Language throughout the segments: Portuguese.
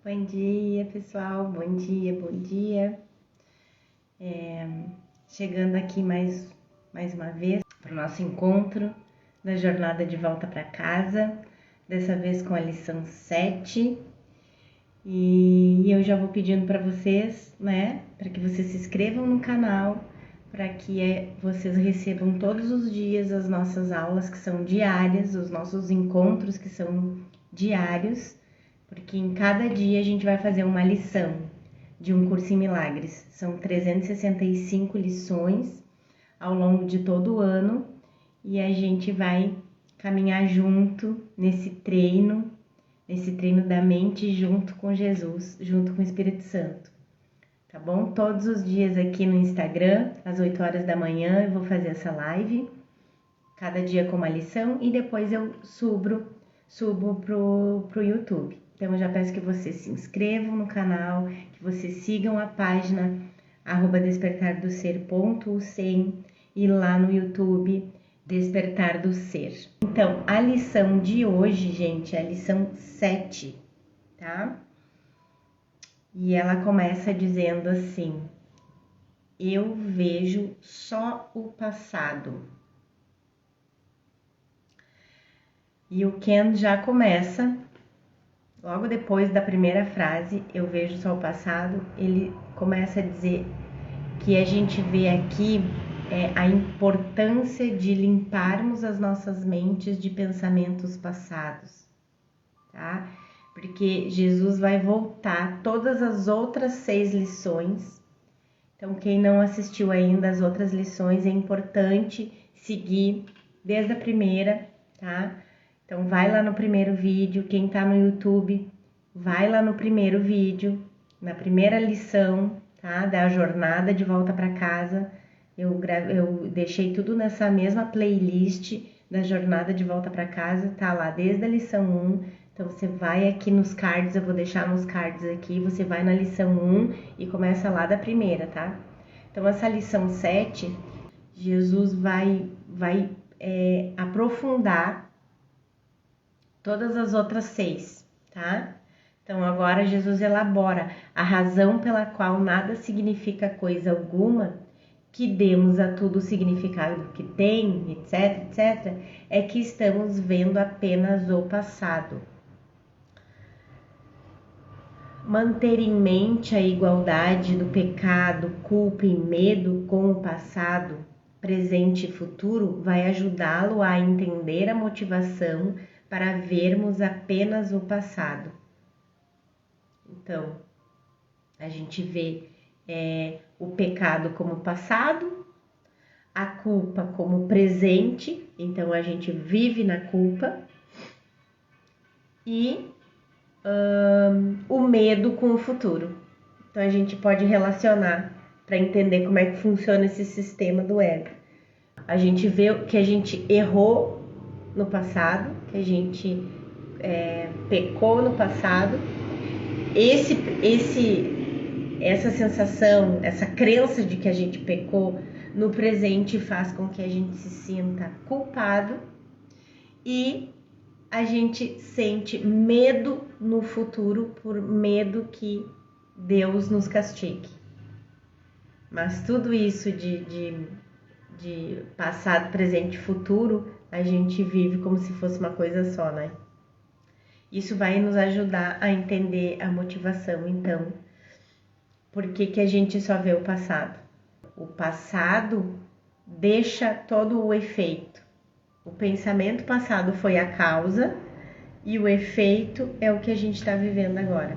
Bom dia, pessoal. Bom dia, bom dia. Chegando aqui mais uma vez para o nosso encontro da jornada de volta para casa, dessa vez com a lição 7. E eu já vou pedindo para vocês, para que vocês se inscrevam no canal, para que vocês recebam todos os dias as nossas aulas que são diárias, os nossos encontros que são diários, porque em cada dia a gente vai fazer uma lição de um curso em milagres. São 365 lições ao longo de todo o ano e a gente vai caminhar junto nesse treino da mente junto com Jesus, junto com o Espírito Santo. Tá bom? Todos os dias aqui no Instagram, às 8 horas da manhã, eu vou fazer essa live, cada dia com uma lição, e depois eu subo pro YouTube. Então eu já peço que vocês se inscrevam no canal, que vocês sigam a página @despertardoser.ucem e lá no YouTube Despertar do Ser. Então, a lição de hoje, gente, é a lição 7, tá? E ela começa dizendo assim: eu vejo só o passado. E o Ken já começa, logo depois da primeira frase, eu vejo só o passado, ele começa a dizer que a gente vê aqui a importância de limparmos as nossas mentes de pensamentos passados, tá? Porque Jesus vai voltar todas as outras 6 lições. Então, quem não assistiu ainda as outras lições, é importante seguir desde a primeira, tá? Então, vai lá no primeiro vídeo. Quem tá no YouTube, vai lá no primeiro vídeo, na primeira lição, tá? Da jornada de volta para casa. Eu deixei tudo nessa mesma playlist da jornada de volta para casa, tá lá desde a lição 1. Então, você vai aqui nos cards, eu vou deixar nos cards aqui, você vai na lição 1 e começa lá da primeira, tá? Então, essa lição 7, Jesus vai aprofundar todas as outras 6, tá? Então, agora Jesus elabora a razão pela qual nada significa coisa alguma, que demos a tudo o significado que tem, etc, etc, é que estamos vendo apenas o passado. Manter em mente a igualdade do pecado, culpa e medo com o passado, presente e futuro vai ajudá-lo a entender a motivação para vermos apenas o passado. Então, a gente vê o pecado como passado, a culpa como presente, então a gente vive na culpa, e o medo com o futuro. Então a gente pode relacionar para entender como é que funciona esse sistema do ego. A gente vê que a gente errou no passado, que a gente pecou no passado. Essa sensação, essa crença de que a gente pecou no presente faz com que a gente se sinta culpado e a gente sente medo no futuro por medo que Deus nos castigue. Mas tudo isso de passado, presente e futuro, a gente vive como se fosse uma coisa só, né? Isso vai nos ajudar a entender a motivação, então. Por que a gente só vê o passado? O passado deixa todo o efeito. O pensamento passado foi a causa e o efeito é o que a gente está vivendo agora.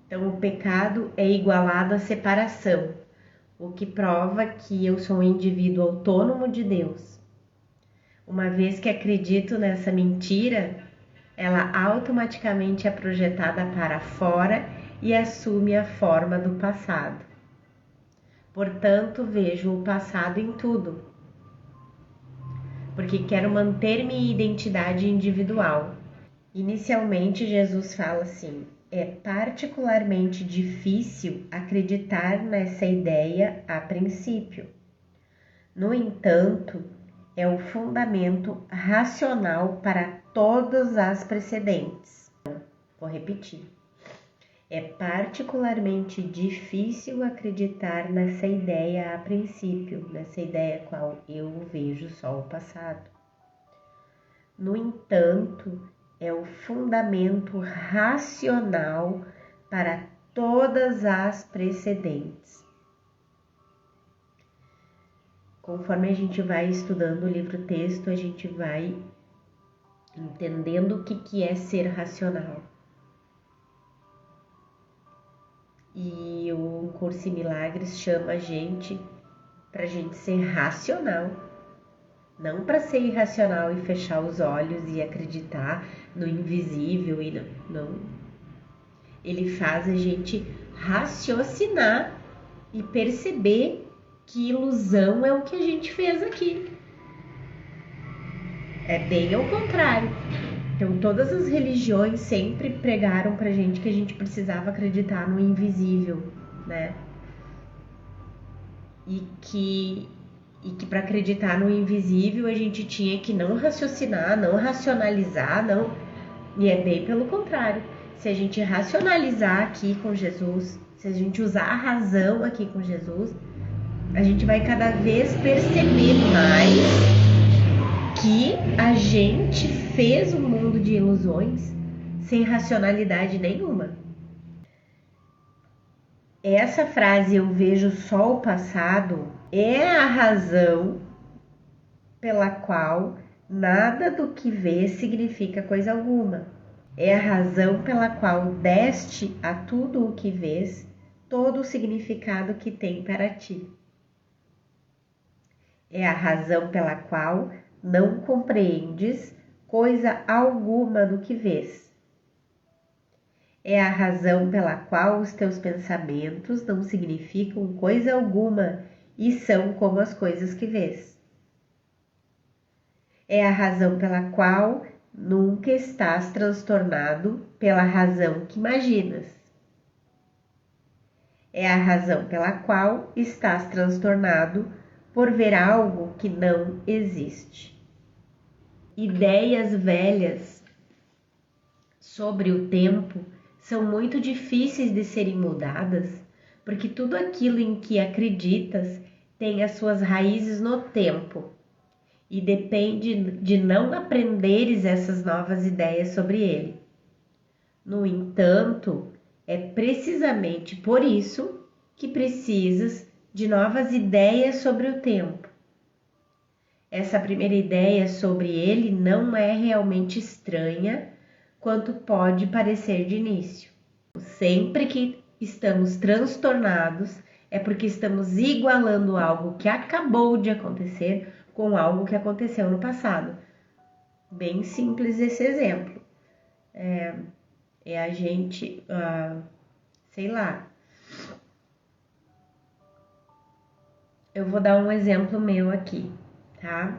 Então, o pecado é igualado à separação, o que prova que eu sou um indivíduo autônomo de Deus. Uma vez que acredito nessa mentira, ela automaticamente é projetada para fora e assume a forma do passado. Portanto, vejo o passado em tudo, porque quero manter minha identidade individual. Inicialmente, Jesus fala assim: é particularmente difícil acreditar nessa ideia a princípio. No entanto, é o fundamento racional para todas as precedentes. Vou repetir. É particularmente difícil acreditar nessa ideia a princípio, nessa ideia qual eu vejo só o passado. No entanto, é o fundamento racional para todas as precedentes. Conforme a gente vai estudando o livro-texto, a gente vai entendendo o que é ser racional. E o Curso em Milagres chama a gente para a gente ser racional, não para ser irracional e fechar os olhos e acreditar no invisível e não. Ele faz a gente raciocinar e perceber que ilusão é o que a gente fez aqui. É bem ao contrário. Então, todas as religiões sempre pregaram pra gente que a gente precisava acreditar no invisível, né? E que para acreditar no invisível a gente tinha que não raciocinar, não racionalizar, não. E é bem pelo contrário. Se a gente racionalizar aqui com Jesus, se a gente usar a razão aqui com Jesus, a gente vai cada vez perceber mais que a gente fez um mundo de ilusões sem racionalidade nenhuma. Essa frase, eu vejo só o passado, é a razão pela qual nada do que vês significa coisa alguma. É a razão pela qual deste a tudo o que vês todo o significado que tem para ti. É a razão pela qual não compreendes coisa alguma do que vês. É a razão pela qual os teus pensamentos não significam coisa alguma e são como as coisas que vês. É a razão pela qual nunca estás transtornado pela razão que imaginas. É a razão pela qual estás transtornado por ver algo que não existe. Ideias velhas sobre o tempo são muito difíceis de serem mudadas, porque tudo aquilo em que acreditas tem as suas raízes no tempo e depende de não aprenderes essas novas ideias sobre ele. No entanto, é precisamente por isso que precisas de novas ideias sobre o tempo. Essa primeira ideia sobre ele não é realmente estranha quanto pode parecer de início. Sempre que estamos transtornados é porque estamos igualando algo que acabou de acontecer com algo que aconteceu no passado. Bem simples esse exemplo. É a gente, sei lá. Eu vou dar um exemplo meu aqui, tá?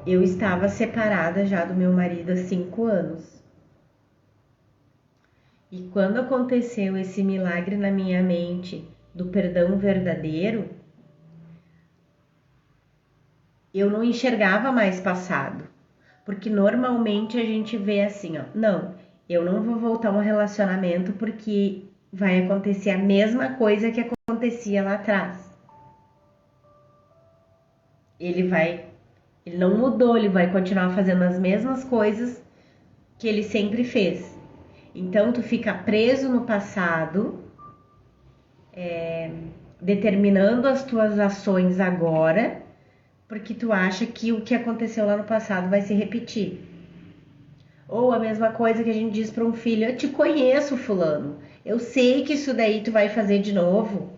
Eu estava separada já do meu marido há 5 anos. E quando aconteceu esse milagre na minha mente do perdão verdadeiro, eu não enxergava mais passado. Porque normalmente a gente vê assim, ó, não, eu não vou voltar a um relacionamento porque vai acontecer a mesma coisa que acontecia lá atrás. Ele não mudou, ele vai continuar fazendo as mesmas coisas que ele sempre fez. Então, tu fica preso no passado, determinando as tuas ações agora, porque tu acha que o que aconteceu lá no passado vai se repetir. Ou a mesma coisa que a gente diz para um filho, eu te conheço, fulano, eu sei que isso daí tu vai fazer de novo.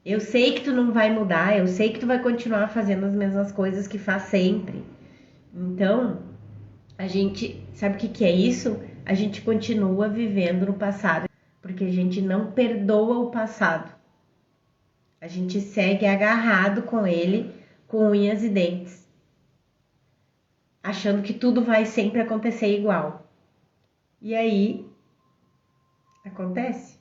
Eu sei que tu não vai mudar, eu sei que tu vai continuar fazendo as mesmas coisas que faz sempre. Então, a gente, sabe o que é isso? A gente continua vivendo no passado, porque a gente não perdoa o passado. A gente segue agarrado com ele, com unhas e dentes, achando que tudo vai sempre acontecer igual. E aí, acontece,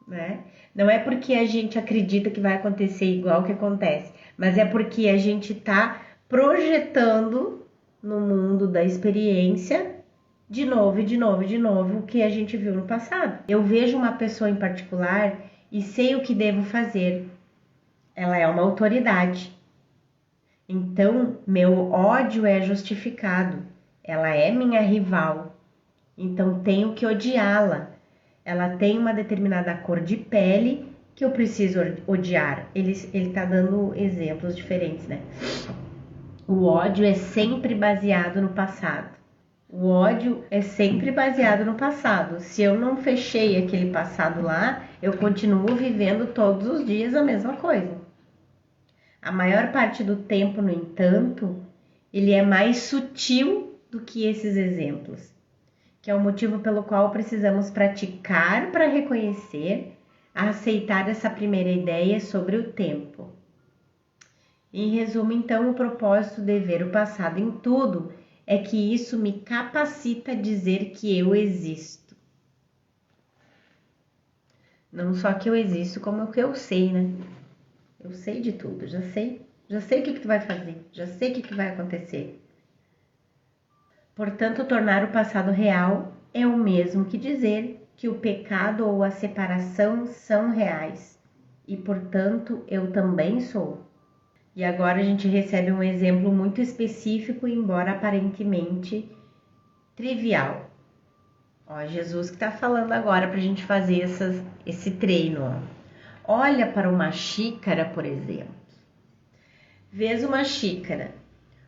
né? Não é porque a gente acredita que vai acontecer igual que acontece, mas é porque a gente tá projetando no mundo da experiência de novo, o que a gente viu no passado. Eu vejo uma pessoa em particular e sei o que devo fazer. Ela é uma autoridade. Então, meu ódio é justificado. Ela é minha rival. Então, tenho que odiá-la. Ela tem uma determinada cor de pele que eu preciso odiar. Ele tá dando exemplos diferentes, né? O ódio é sempre baseado no passado. O ódio é sempre baseado no passado. Se eu não fechei aquele passado lá, eu continuo vivendo todos os dias a mesma coisa. A maior parte do tempo, no entanto, ele é mais sutil do que esses exemplos, que é o motivo pelo qual precisamos praticar para reconhecer, aceitar essa primeira ideia sobre o tempo. Em resumo, então, o propósito de ver o passado em tudo é que isso me capacita a dizer que eu existo. Não só que eu existo, como que eu sei, né? Eu sei de tudo, já sei o que tu vai fazer, já sei o que vai acontecer. Portanto, tornar o passado real é o mesmo que dizer que o pecado ou a separação são reais e, portanto, eu também sou. E agora a gente recebe um exemplo muito específico, embora aparentemente trivial. Ó, Jesus que está falando agora para a gente fazer esse treino. Ó. Olha para uma xícara, por exemplo. Vês uma xícara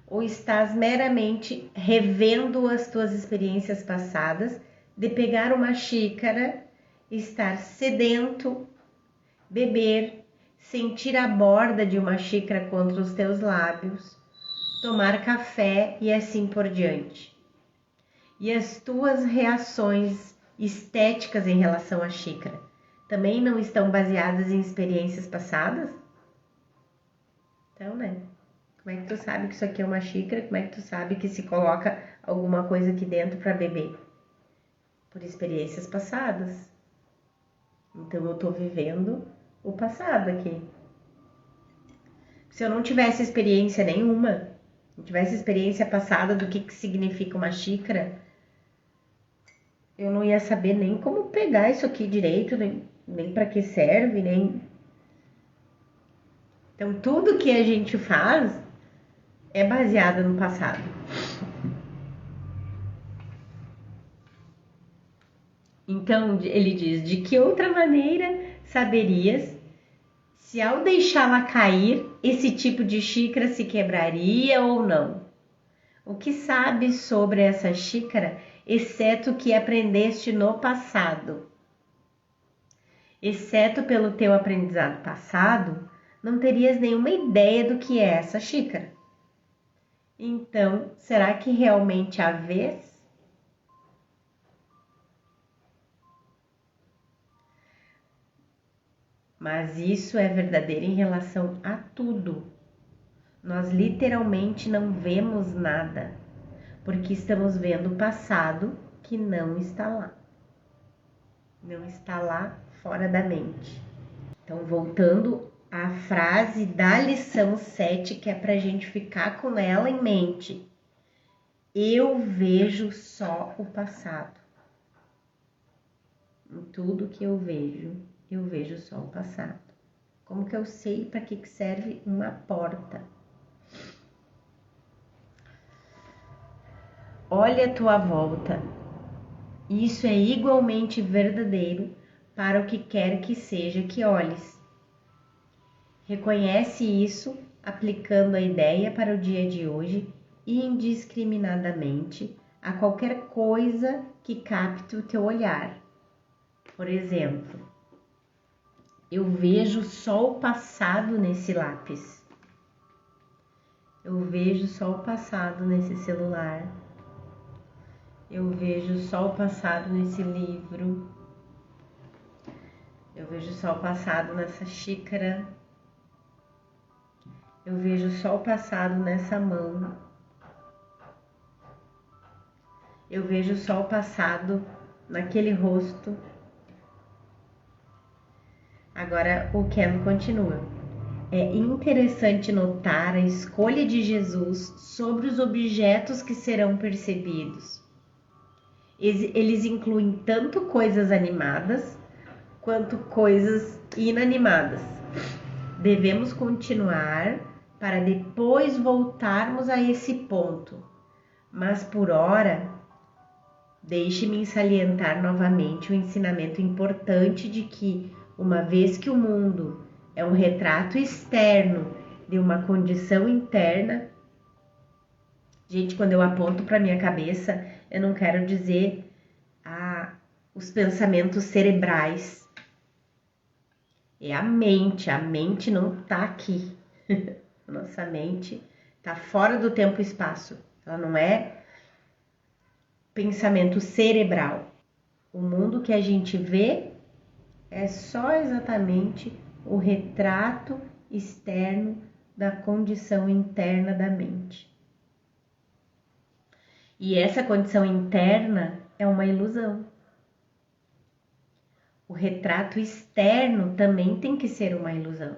ou estás meramente revendo as tuas experiências passadas de pegar uma xícara, estar sedento, beber, sentir a borda de uma xícara contra os teus lábios, tomar café e assim por diante. E as tuas reações estéticas em relação à xícara também não estão baseadas em experiências passadas? Então, né? Como é que tu sabe que isso aqui é uma xícara? Como é que tu sabe que se coloca alguma coisa aqui dentro para beber? Por experiências passadas. Então, eu tô vivendo o passado aqui. Se eu não tivesse experiência nenhuma, não tivesse experiência passada do que significa uma xícara, eu não ia saber nem como pegar isso aqui direito, nem para que serve, nem... Então, tudo que a gente faz é baseado no passado. Então, ele diz, de que outra maneira saberias se ao deixá-la cair, esse tipo de xícara se quebraria ou não? O que sabes sobre essa xícara, exceto o que aprendeste no passado? Exceto pelo teu aprendizado passado, não terias nenhuma ideia do que é essa xícara. Então, será que realmente a vês? Mas isso é verdadeiro em relação a tudo. Nós literalmente não vemos nada, porque estamos vendo o passado que não está lá. Não está lá fora da mente. Então, voltando à frase da lição 7, que é para a gente ficar com ela em mente. Eu vejo só o passado. Em tudo que eu vejo só o passado. Como que eu sei para que serve uma porta? Olha a tua volta. Isso é igualmente verdadeiro para o que quer que seja que olhes. Reconhece isso aplicando a ideia para o dia de hoje indiscriminadamente a qualquer coisa que capte o teu olhar. Por exemplo, eu vejo só o passado nesse lápis. Eu vejo só o passado nesse celular. Eu vejo só o passado nesse livro. Eu vejo só o passado nessa xícara. Eu vejo só o passado nessa mão. Eu vejo só o passado naquele rosto. Agora o Ken continua. é interessante notar a escolha de Jesus sobre os objetos que serão percebidos. Eles incluem tanto coisas animadas quanto coisas inanimadas. Devemos continuar para depois voltarmos a esse ponto. Mas por ora, deixe-me salientar novamente o ensinamento importante de que, uma vez que o mundo é um retrato externo de uma condição interna. Gente, quando eu aponto para minha cabeça, eu não quero dizer os pensamentos cerebrais. É a mente não tá aqui. Nossa mente tá fora do tempo e espaço. Ela não é pensamento cerebral. O mundo que a gente vê é só exatamente o retrato externo da condição interna da mente. E essa condição interna é uma ilusão. O retrato externo também tem que ser uma ilusão.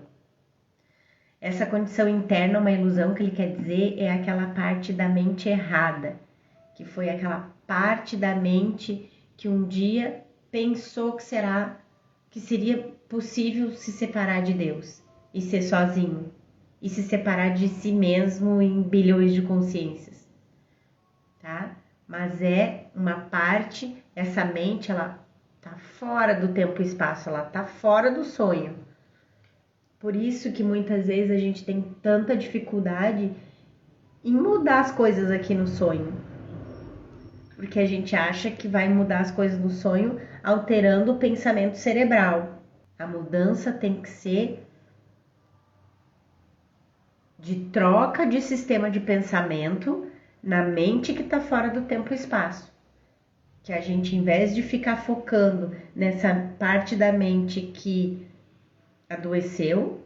Essa condição interna, uma ilusão, que ele quer dizer, é aquela parte da mente errada, que foi aquela parte da mente que um dia pensou que seria possível se separar de Deus e ser sozinho, e se separar de si mesmo em bilhões de consciências, tá? Mas é uma parte, essa mente, ela tá fora do tempo e espaço, ela tá fora do sonho. Por isso que muitas vezes a gente tem tanta dificuldade em mudar as coisas aqui no sonho. Porque a gente acha que vai mudar as coisas no sonho alterando o pensamento cerebral. A mudança tem que ser de troca de sistema de pensamento na mente que está fora do tempo e espaço. Que a gente, em vez de ficar focando nessa parte da mente que adoeceu,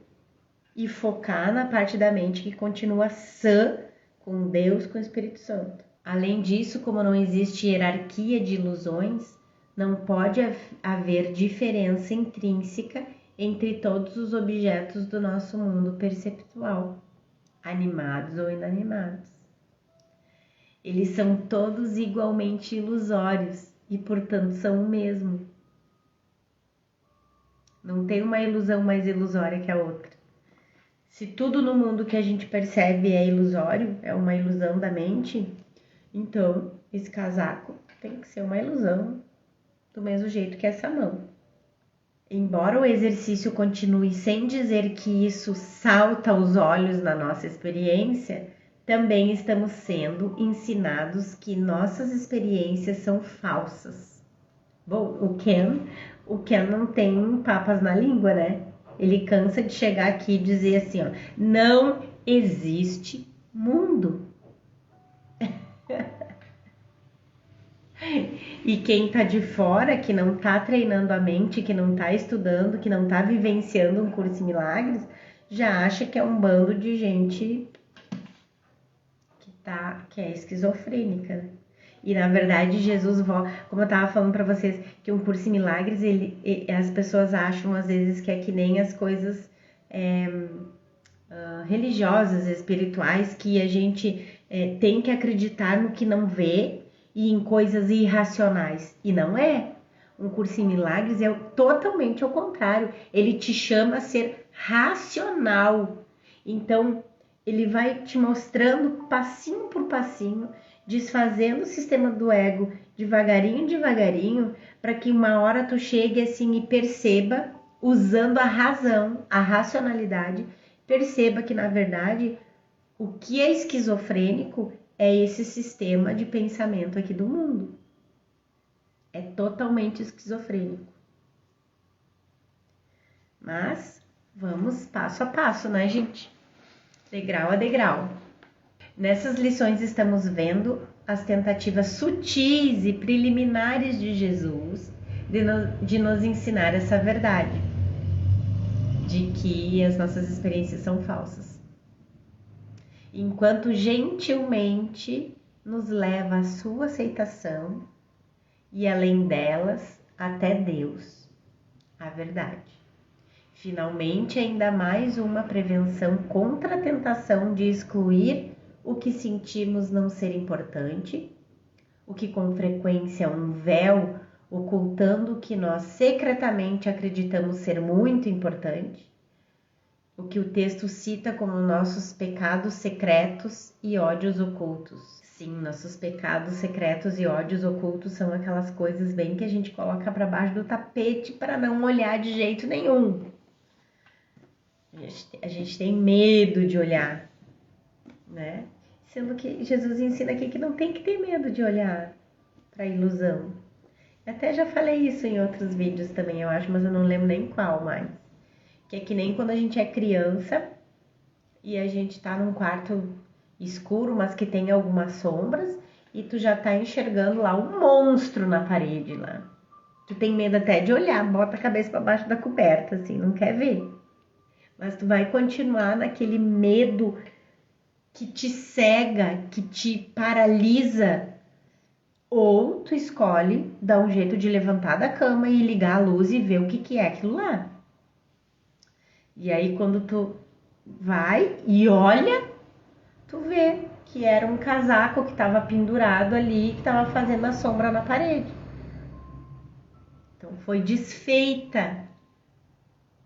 e focar na parte da mente que continua sã, com Deus, com o Espírito Santo. Além disso, como não existe hierarquia de ilusões, não pode haver diferença intrínseca entre todos os objetos do nosso mundo perceptual, animados ou inanimados. Eles são todos igualmente ilusórios e, portanto, são o mesmo. Não tem uma ilusão mais ilusória que a outra. Se tudo no mundo que a gente percebe é ilusório, é uma ilusão da mente, então esse casaco tem que ser uma ilusão do mesmo jeito que essa mão. Embora o exercício continue sem dizer que isso salta aos olhos na nossa experiência, também estamos sendo ensinados que nossas experiências são falsas. Bom, o Ken não tem papas na língua, né? Ele cansa de chegar aqui e dizer assim, ó, não existe mundo. E quem tá de fora, que não tá treinando a mente, que não tá estudando, que não tá vivenciando um curso em milagres, já acha que é um bando de gente que é esquizofrênica, né? E na verdade Jesus, como eu tava falando para vocês, que um curso em milagres, as pessoas acham às vezes que é que nem as coisas religiosas, espirituais, que a gente tem que acreditar no que não vê e em coisas irracionais. E não é. Um curso em milagres é totalmente ao contrário. Ele te chama a ser racional. Então, ele vai te mostrando passinho por passinho, desfazendo o sistema do ego devagarinho, devagarinho, para que uma hora tu chegue assim e perceba, usando a razão, a racionalidade, perceba que na verdade o que é esquizofrênico é esse sistema de pensamento aqui do mundo. É totalmente esquizofrênico. Mas vamos passo a passo, né, gente? Degrau a degrau. Nessas lições estamos vendo as tentativas sutis e preliminares de Jesus de nos ensinar essa verdade, de que as nossas experiências são falsas. Enquanto gentilmente nos leva à sua aceitação e além delas, até Deus, a verdade. Finalmente, ainda mais uma prevenção contra a tentação de excluir o que sentimos não ser importante, o que com frequência é um véu ocultando o que nós secretamente acreditamos ser muito importante, o que o texto cita como nossos pecados secretos e ódios ocultos. Sim, nossos pecados secretos e ódios ocultos são aquelas coisas bem que a gente coloca para baixo do tapete para não olhar de jeito nenhum. A gente tem medo de olhar, né? Sendo que Jesus ensina aqui que não tem que ter medo de olhar para a ilusão. Até já falei isso em outros vídeos também, eu acho, mas eu não lembro nem qual mais. Que é que nem quando a gente é criança e a gente tá num quarto escuro, mas que tem algumas sombras, e tu já tá enxergando lá um monstro na parede lá. Tu tem medo até de olhar, bota a cabeça para baixo da coberta, assim, não quer ver. Mas tu vai continuar naquele medo que te cega, que te paralisa. Ou tu escolhe dar um jeito de levantar da cama e ligar a luz e ver o que é aquilo lá. E aí quando tu vai e olha, tu vê que era um casaco que estava pendurado ali, que estava fazendo a sombra na parede. Então foi desfeita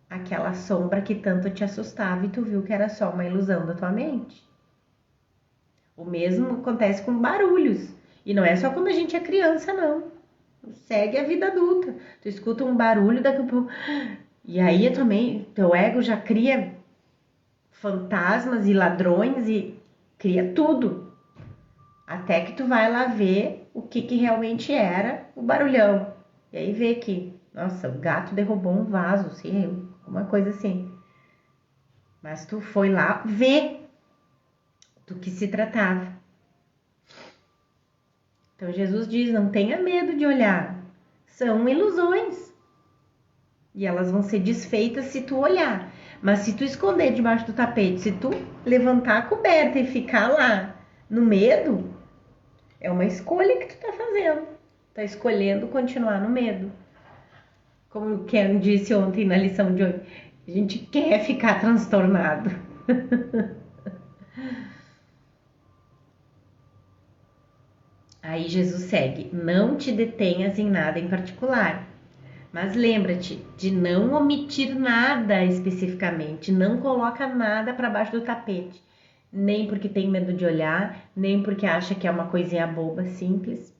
aquela sombra que tanto te assustava e tu viu que era só uma ilusão da tua mente. O mesmo acontece com barulhos. E não é só quando a gente é criança, não. Segue a vida adulta. Tu escuta um barulho, daqui a pouco... E aí também, teu ego já cria fantasmas e ladrões e cria tudo. Até que tu vai lá ver o que realmente era o barulhão. E aí vê que, nossa, o gato derrubou um vaso, assim, uma coisa assim. Mas tu foi lá ver do que se tratava. Então Jesus diz, não tenha medo de olhar. São ilusões. E elas vão ser desfeitas se tu olhar. Mas se tu esconder debaixo do tapete, se tu levantar a coberta e ficar lá no medo, é uma escolha que tu tá fazendo. Tá escolhendo continuar no medo. Como o Ken disse ontem na lição de hoje, a gente quer ficar transtornado. Aí Jesus segue, não te detenhas em nada em particular. Mas lembra-te de não omitir nada especificamente, não coloca nada para baixo do tapete, nem porque tem medo de olhar, nem porque acha que é uma coisinha boba, simples.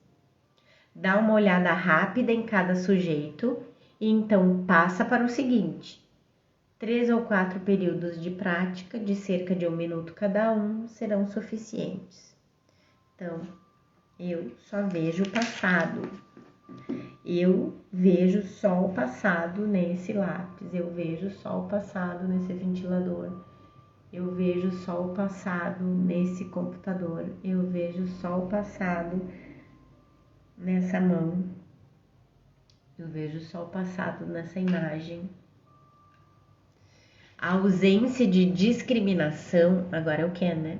Dá uma olhada rápida em cada sujeito e então passa para o seguinte. 3 ou 4 períodos de prática, de cerca de 1 minuto cada um, serão suficientes. Então, eu só vejo o passado. Eu vejo só o passado nesse lápis, eu vejo só o passado nesse ventilador, eu vejo só o passado nesse computador, eu vejo só o passado nessa mão, eu vejo só o passado nessa imagem. A ausência de discriminação, agora é o que, né?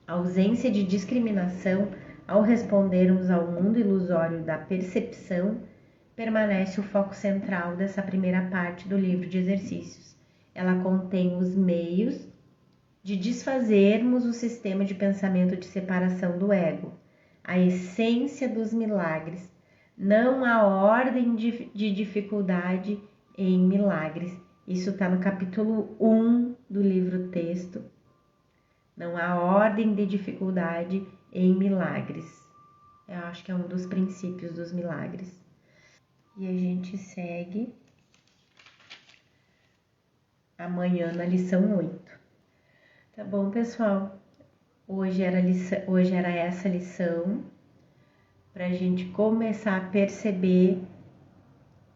A ausência de discriminação ao respondermos ao mundo ilusório da percepção permanece o foco central dessa primeira parte do livro de exercícios. Ela contém os meios de desfazermos o sistema de pensamento de separação do ego, a essência dos milagres, não a ordem de dificuldade em milagres. Isso está no capítulo 1 do livro texto. Não há ordem de dificuldade em milagres. Eu acho que é um dos princípios dos milagres. E a gente segue amanhã na lição 8. Tá bom, pessoal? Hoje era essa lição para a gente começar a perceber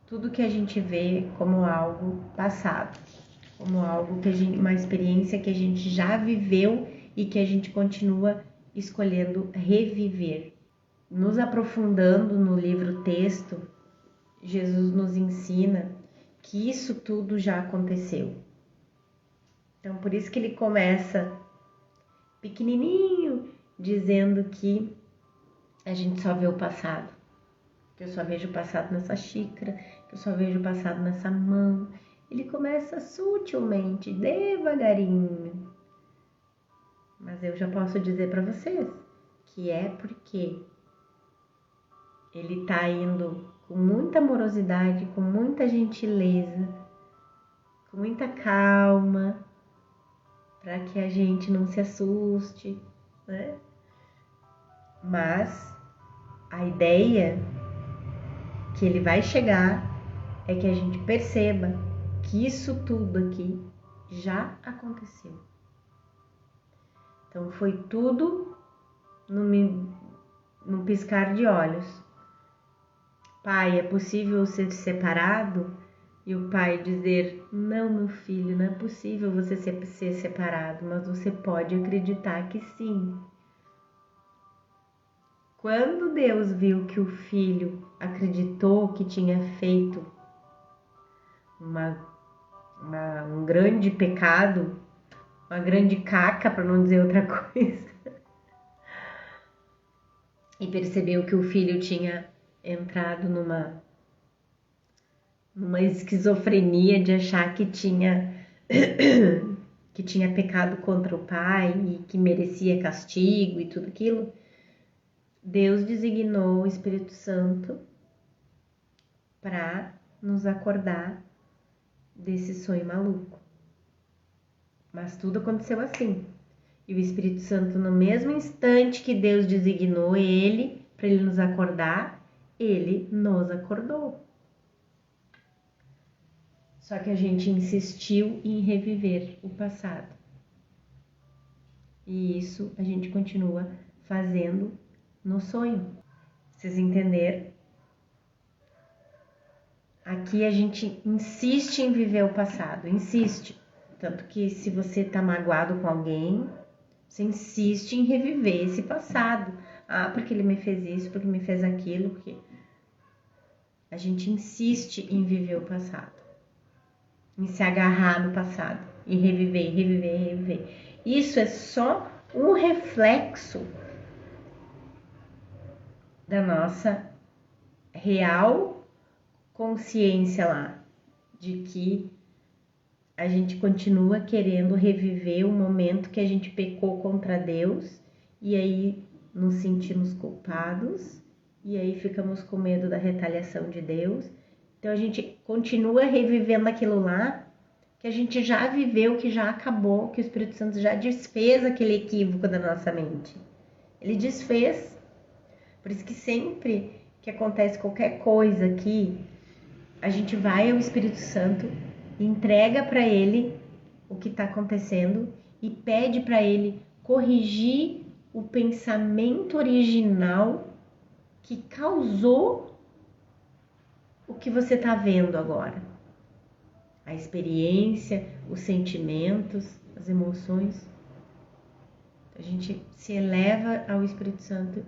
tudo que a gente vê como algo passado, como algo que uma experiência que a gente já viveu e que a gente continua escolhendo reviver. Nos aprofundando no livro texto, Jesus nos ensina que isso tudo já aconteceu. Então, por isso que ele começa pequenininho, dizendo que a gente só vê o passado. Que eu só vejo o passado nessa xícara, que eu só vejo o passado nessa mão, ele começa sutilmente, devagarinho. Mas eu já posso dizer para vocês que é porque ele tá indo com muita amorosidade, com muita gentileza, com muita calma, para que a gente não se assuste, né? Mas a ideia que ele vai chegar é que a gente perceba que isso tudo aqui já aconteceu. Então foi tudo num piscar de olhos. Pai, é possível ser separado? E o pai dizer, não, meu filho, não é possível você ser separado, mas você pode acreditar que sim. Quando Deus viu que o filho acreditou que tinha feito um grande pecado, uma grande caca, para não dizer outra coisa, e percebeu que o filho tinha entrado numa esquizofrenia de achar que tinha pecado contra o pai e que merecia castigo e tudo aquilo, Deus designou o Espírito Santo para nos acordar desse sonho maluco. Mas tudo aconteceu assim. E o Espírito Santo, no mesmo instante que Deus designou ele para ele nos acordar, ele nos acordou. Só que a gente insistiu em reviver o passado. E isso a gente continua fazendo no sonho. Vocês entenderam? Aqui a gente insiste em viver o passado, insiste. Tanto que se você tá magoado com alguém, você insiste em reviver esse passado. Ah, porque ele me fez isso, porque me fez aquilo, porque a gente insiste em viver o passado. Em se agarrar no passado e reviver, reviver, reviver. Isso é só um reflexo da nossa real consciência lá, de que a gente continua querendo reviver o momento que a gente pecou contra Deus e aí nos sentimos culpados e aí ficamos com medo da retaliação de Deus. Então a gente continua revivendo aquilo lá que a gente já viveu, que já acabou, que o Espírito Santo já desfez aquele equívoco da nossa mente. Ele desfez. Por isso que sempre que acontece qualquer coisa aqui, a gente vai ao Espírito Santo, entrega para ele o que está acontecendo e pede para ele corrigir o pensamento original que causou o que você está vendo agora. A experiência, os sentimentos, as emoções. A gente se eleva ao Espírito Santo,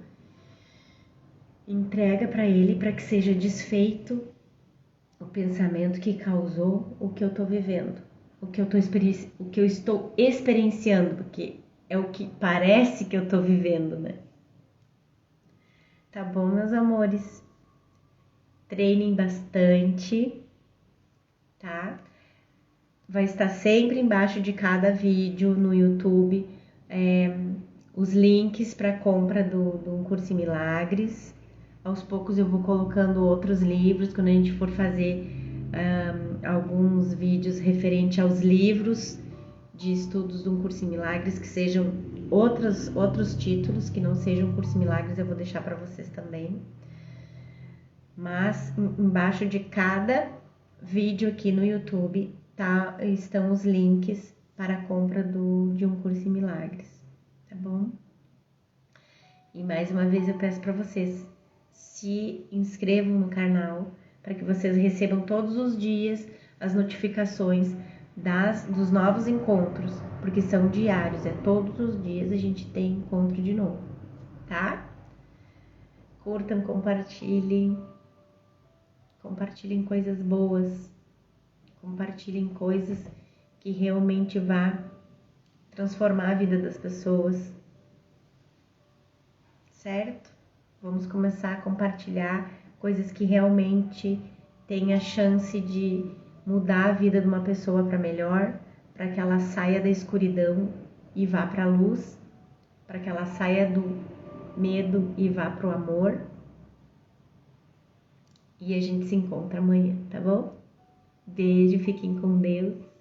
entrega para ele para que seja desfeito o pensamento que causou o que eu estou vivendo, o que eu estou experienciando, porque é o que parece que eu estou vivendo, né? Tá bom, meus amores? Treinem bastante, tá? Vai estar sempre embaixo de cada vídeo no YouTube os links para compra do Curso em Milagres. Aos poucos eu vou colocando outros livros, quando a gente for fazer alguns vídeos referente aos livros de estudos do Curso em Milagres, que sejam outros títulos, que não sejam Curso em Milagres, eu vou deixar para vocês também. Mas embaixo de cada vídeo aqui no YouTube estão os links para a compra de um Curso em Milagres, tá bom? E mais uma vez eu peço para vocês, se inscrevam no canal para que vocês recebam todos os dias as notificações dos novos encontros, porque são diários, todos os dias a gente tem encontro de novo, tá? Curtam, compartilhem coisas boas, compartilhem coisas que realmente vá transformar a vida das pessoas, certo? Vamos começar a compartilhar coisas que realmente têm a chance de mudar a vida de uma pessoa para melhor, para que ela saia da escuridão e vá para a luz, para que ela saia do medo e vá para o amor. E a gente se encontra amanhã, tá bom? Beijo, fiquem com Deus.